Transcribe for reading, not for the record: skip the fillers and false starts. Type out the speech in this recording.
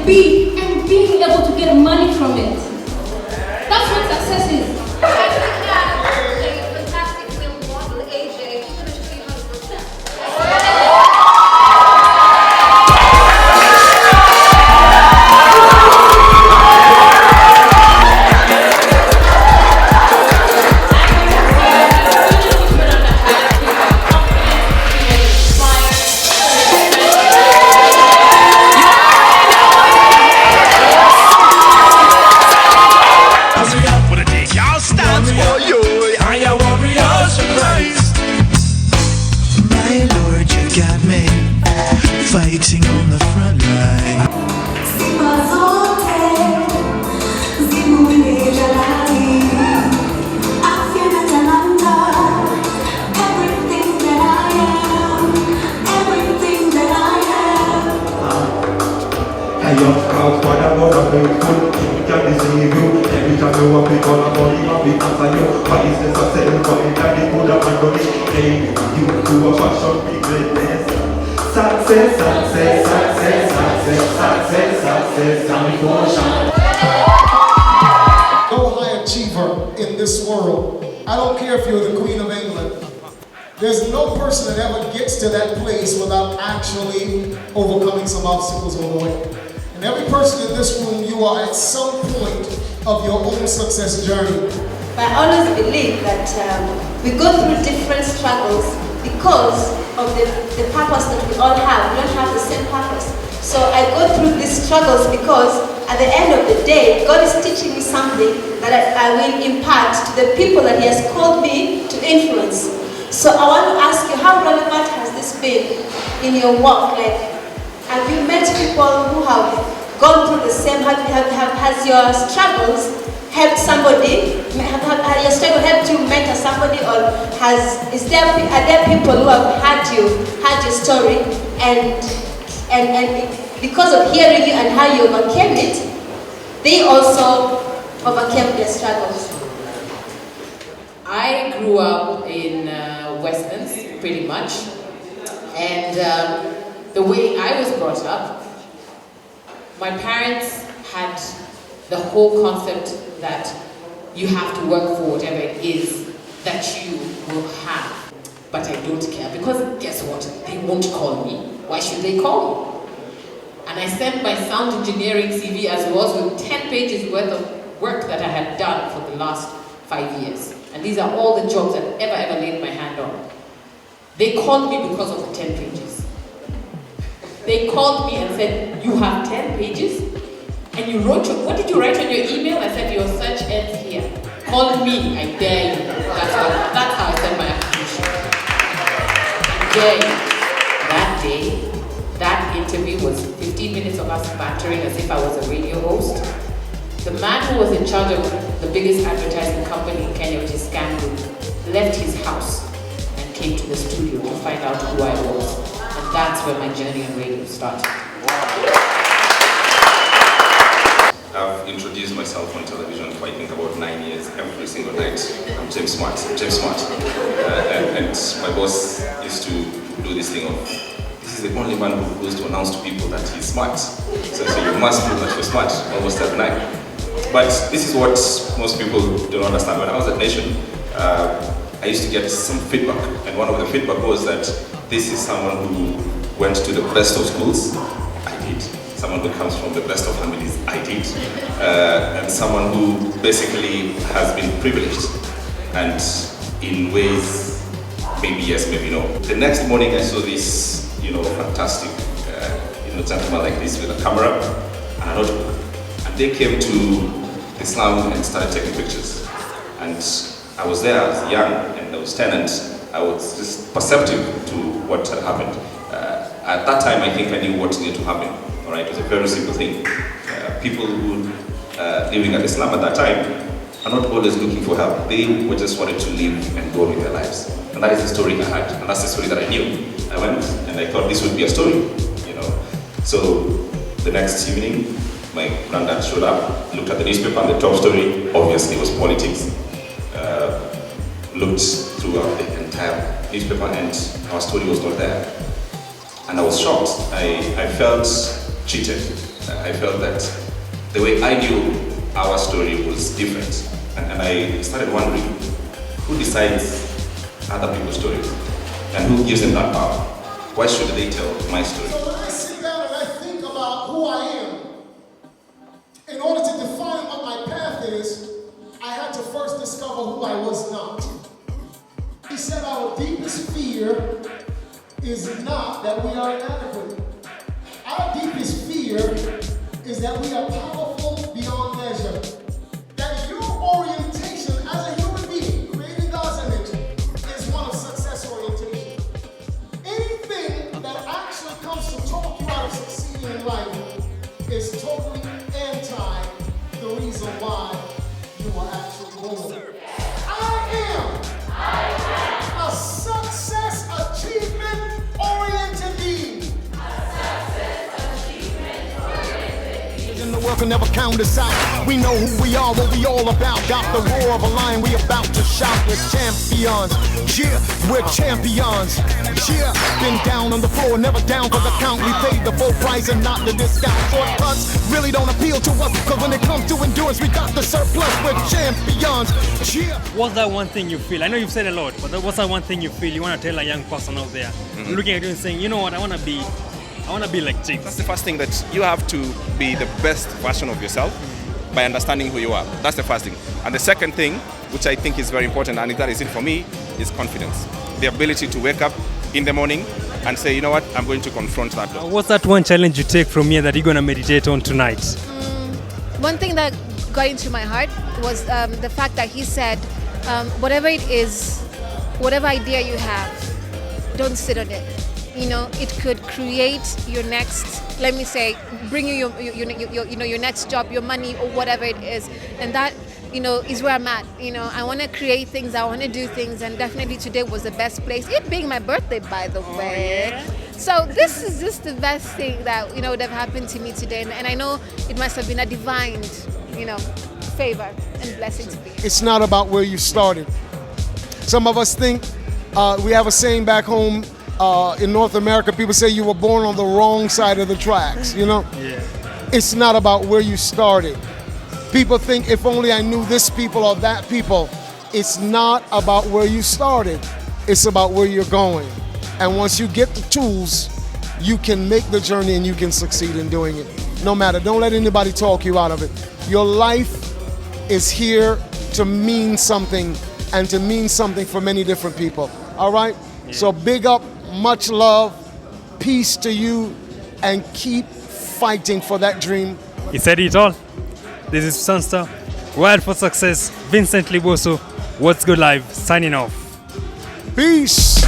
and being able to get money from it. That's what success is. Actually, yeah, a fantastic film model, AJ, literally 100%. Fighting on the front line. No high achiever in this world. I don't care if you're the Queen of England. There's no person that ever gets to that place without actually overcoming some obstacles on the way. And every person in this room, you are at some point of your own success journey. I always believe that we go through different struggles because of the purpose that we all have. We don't have the same purpose. So I go through these struggles because at the end of the day, God is teaching me something that I will impart to the people that He has called me to influence. So I want to ask you, how relevant has this been in your work? Like, have you met people who have gone through the same? Has your struggles helped somebody? Have your struggle helped you mentor somebody, or are there people who have heard your story, and because of hearing you and how you overcame it, they also overcame their struggles? I grew up in Westlands, pretty much, and the way I was brought up, my parents had the whole concept that you have to work for whatever it is that you will have. But I don't care, because guess what? They won't call me. Why should they call me? And I sent my sound engineering CV as was with 10 pages worth of work that I had done for the last 5 years. And these are all the jobs I've ever laid my hand on. They called me because of the 10 pages. They called me and said, you have 10 pages? And you wrote what did you write on your email? I said, your search ends here. Call me, I dare you. That's how I sent my application. I dare you. That day, that interview was 15 minutes of us bantering as if I was a radio host. The man who was in charge of the biggest advertising company in Kenya, which is Scan Group, left his house and came to the studio to find out who I was. And that's where my journey on radio started. I've introduced myself on television for I think about 9 years, every single night. I'm James Smart, and my boss used to do this thing of, this is the only man who goes to announce to people that he's smart. So you must prove that you're smart almost every night. But this is what most people don't understand. When I was at Nation, I used to get some feedback, and one of the feedback was that this is someone who went to the best of schools. I did. Someone who comes from the best of families. I did. And someone who basically has been privileged, and in ways, maybe yes, maybe no. The next morning I saw this, fantastic, gentleman like this with a camera and a notebook. And they came to the slum and started taking pictures. And I was there, I was young, and I was 10, and I was just perceptive to what had happened. At that time, I think I knew what needed to happen. All right, it was a very simple thing. People who living at the slum at that time are not always looking for help. They were just wanted to live and go on with their lives. And that is the story I had, and that's the story that I knew. I went and I thought this would be a story, So the next evening, my granddad showed up, looked at the newspaper, and the top story obviously was politics. Looked throughout the entire newspaper, and our story was not there. And I was shocked. I felt cheated. I felt that the way I knew our story was different. And I started wondering, who decides other people's stories? And who gives them that power? Why should they tell my story? So when I sit down and I think about who I am, in order to define what my path is, I had to first discover who I was not. He said our deepest fear is not that we are inadequate. Our deepest fear is that we are powerful beyond measure. That your orientation as a human being, created in God's image, is one of success orientation. Anything that actually comes to talk you out of succeeding in life is totally anti the reason why you were actually born. I am a success achievement oriented being. And the world can never count us out. We know who we are, what we all about. Got the roar of a lion, we about to shout. We're champions. Yeah, we're champions. Yeah, been down on the floor, never down for the count. We paid the full price and not the discount. Shortcuts really don't appeal to us, because when it comes to endurance, we got the surplus. We're champions. Yeah. What's that one thing you feel? I know you've said a lot, but what's that one thing you feel you want to tell a young person out there, looking at you and saying, you know what, I want to be like James. That's the first thing, that you have to be the best version of yourself by understanding who you are. That's the first thing. And the second thing, which I think is very important, and that is it for me, is confidence. The ability to wake up in the morning and say, you know what, I'm going to confront that. What's that one challenge you take from here that you're going to meditate on tonight? One thing that got into my heart was the fact that he said, whatever it is, whatever idea you have, don't sit on it. You know, it could create your next, let me say, bring you your next job, your money, or whatever it is. And that, is where I'm at. I want to create things, I want to do things, and definitely today was the best place. It being my birthday, by the way. Yeah. So this is just the best thing that, would have happened to me today. And I know it must have been a divine, favor and blessing to be. It's not about where you started. Some of us think, we have a saying back home, in North America, people say you were born on the wrong side of the tracks, Yeah. It's not about where you started. People think, if only I knew this people or that people. It's not about where you started. It's about where you're going. And once you get the tools, you can make the journey and you can succeed in doing it. No matter, don't let anybody talk you out of it. Your life is here to mean something, and to mean something for many different people. All right? Yeah. So big up, much love, peace to you, and keep fighting for that dream. He said it all. This is Sonstar, Wired for Success, Vincent Liboso, What's Good Live, signing off. Peace.